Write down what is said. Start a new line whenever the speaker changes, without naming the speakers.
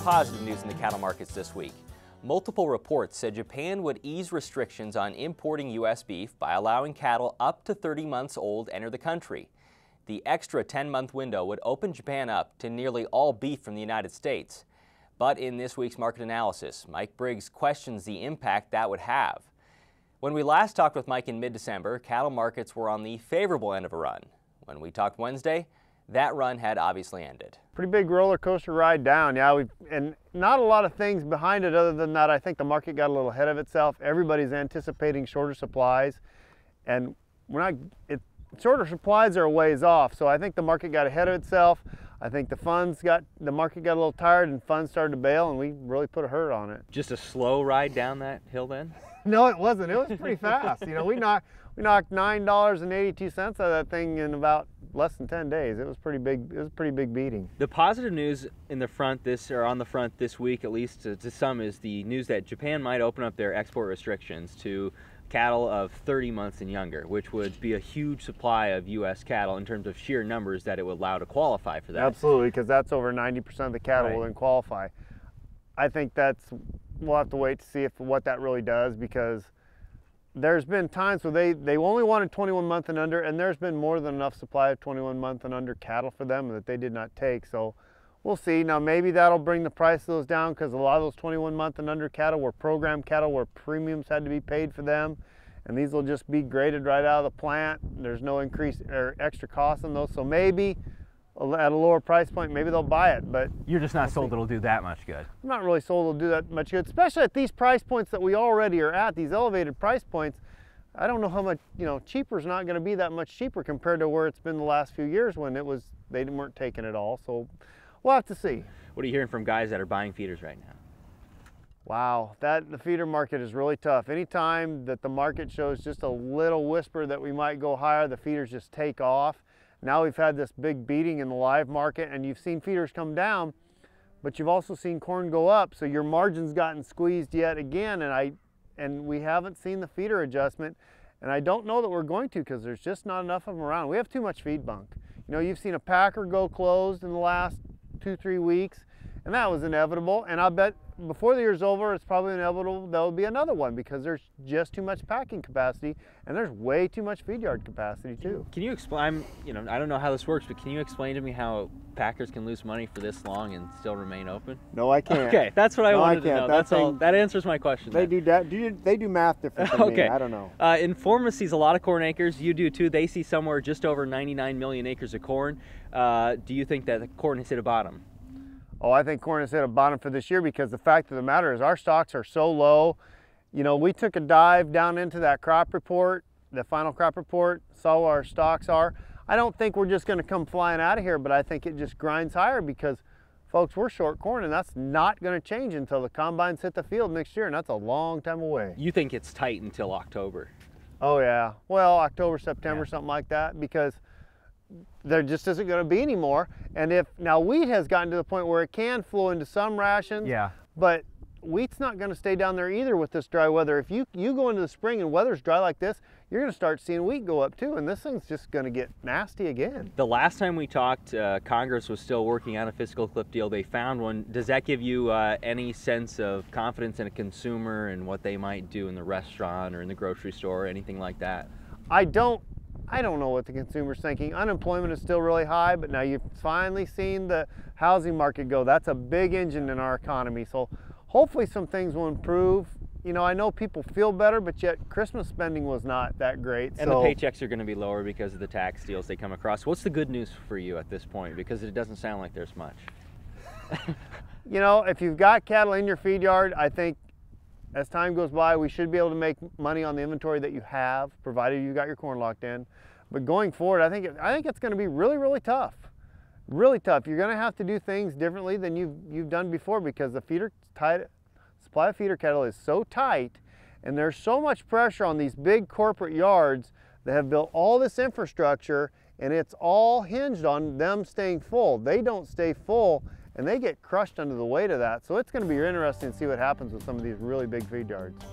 positive news in the cattle markets this week. Multiple reports said Japan would ease restrictions on importing U.S. beef by allowing cattle up to 30 months old enter the country. The extra 10-month window would open Japan up to nearly all beef from the United States. But in this week's market analysis, Mike Briggs questions the impact that would have. When we last talked with Mike in mid-December, cattle markets were on the favorable end of a run. When we talked Wednesday, that run had obviously ended.
Pretty big roller coaster ride down, yeah, and not a lot of things behind it other than that I think the market got a little ahead of itself. Everybody's anticipating shorter supplies, and shorter supplies are a ways off, so I think the market got ahead of itself. I think the market got a little tired and funds started to bail, and we really put a hurt on it.
Just a slow ride down that hill then?
No, it wasn't. It was pretty fast. You know, we knocked $9.82 out of that thing in about less than 10 days. It was pretty big. It was a pretty big beating.
The positive news in the front on the front this week, at least to some, is the news that Japan might open up their export restrictions to cattle of 30 months and younger, which would be a huge supply of U.S. cattle in terms of sheer numbers that it would allow to qualify for that.
Absolutely, because that's over 90% of the cattle will then qualify. I think we'll have to wait to see what that really does, because there's been times where they only wanted 21 month and under, and there's been more than enough supply of 21 month and under cattle for them that they did not take. So we'll see. Now maybe that'll bring the price of those down, because a lot of those 21 month and under cattle were programmed cattle where premiums had to be paid for them, and these will just be graded right out of the plant. There's no increase or extra cost on those, so maybe at a lower price point, maybe they'll buy it. But
you're just not sold it'll do that much good.
I'm not really sold it'll do that much good, especially at these price points that we already are at, these elevated price points. I don't know how much, cheaper is not going to be that much cheaper compared to where it's been the last few years when they weren't taking it all. So we'll have to see.
What are you hearing from guys that are buying feeders right now?
Wow, the feeder market is really tough. Anytime that the market shows just a little whisper that we might go higher, the feeders just take off. Now we've had this big beating in the live market, and you've seen feeders come down, but you've also seen corn go up, so your margin's gotten squeezed yet again, and we haven't seen the feeder adjustment, and I don't know that we're going to, because there's just not enough of them around. We have too much feed bunk. You've seen a packer go closed in the last 2-3 weeks, and that was inevitable, and I'll bet before the year's over, it's probably inevitable there'll be another one, because there's just too much packing capacity, and there's way too much feed yard capacity too.
Can you explain, I don't know how this works, but can you explain to me how packers can lose money for this long and still remain open?
No, I can't.
Okay, that's what I wanted to know. That's all. That answers my question.
They do that. They do math different than me. I don't know.
Informa sees a lot of corn acres. You do too. They see somewhere just over 99 million acres of corn. Do you think that the corn has hit a bottom?
Oh, I think corn has hit a bottom for this year, because the fact of the matter is our stocks are so low. We took a dive down into that crop report, the final crop report, saw where our stocks are. I don't think we're just going to come flying out of here, but I think it just grinds higher, because, folks, we're short corn, and that's not going to change until the combines hit the field next year, and that's a long time away.
You think it's tight until October?
Oh, yeah. Well, October, September, something like that, because there just isn't going to be any more. And now wheat has gotten to the point where it can flow into some rations, but wheat's not going to stay down there either with this dry weather. If you go into the spring and weather's dry like this, you're going to start seeing wheat go up too, and this thing's just going to get nasty again.
The last time we talked, Congress was still working on a fiscal cliff deal. They found one. Does that give you any sense of confidence in a consumer and what they might do in the restaurant or in the grocery store or anything like that? I don't know what the consumer's thinking. Unemployment is still really high, but now you've finally seen the housing market go. That's a big engine in our economy. So hopefully some things will improve. I know people feel better, but yet Christmas spending was not that great. And the paychecks are going to be lower because of the tax deals they come across. What's the good news for you at this point? Because it doesn't sound like there's much. If you've got cattle in your feed yard, I think as time goes by, we should be able to make money on the inventory that you have, provided you got your corn locked in. But going forward, I think it's going to be really, really tough. Really tough. You're going to have to do things differently than you've done before, because the supply of feeder cattle is so tight, and there's so much pressure on these big corporate yards that have built all this infrastructure, and it's all hinged on them staying full. They don't stay full, and they get crushed under the weight of that. So it's going to be interesting to see what happens with some of these really big feed yards.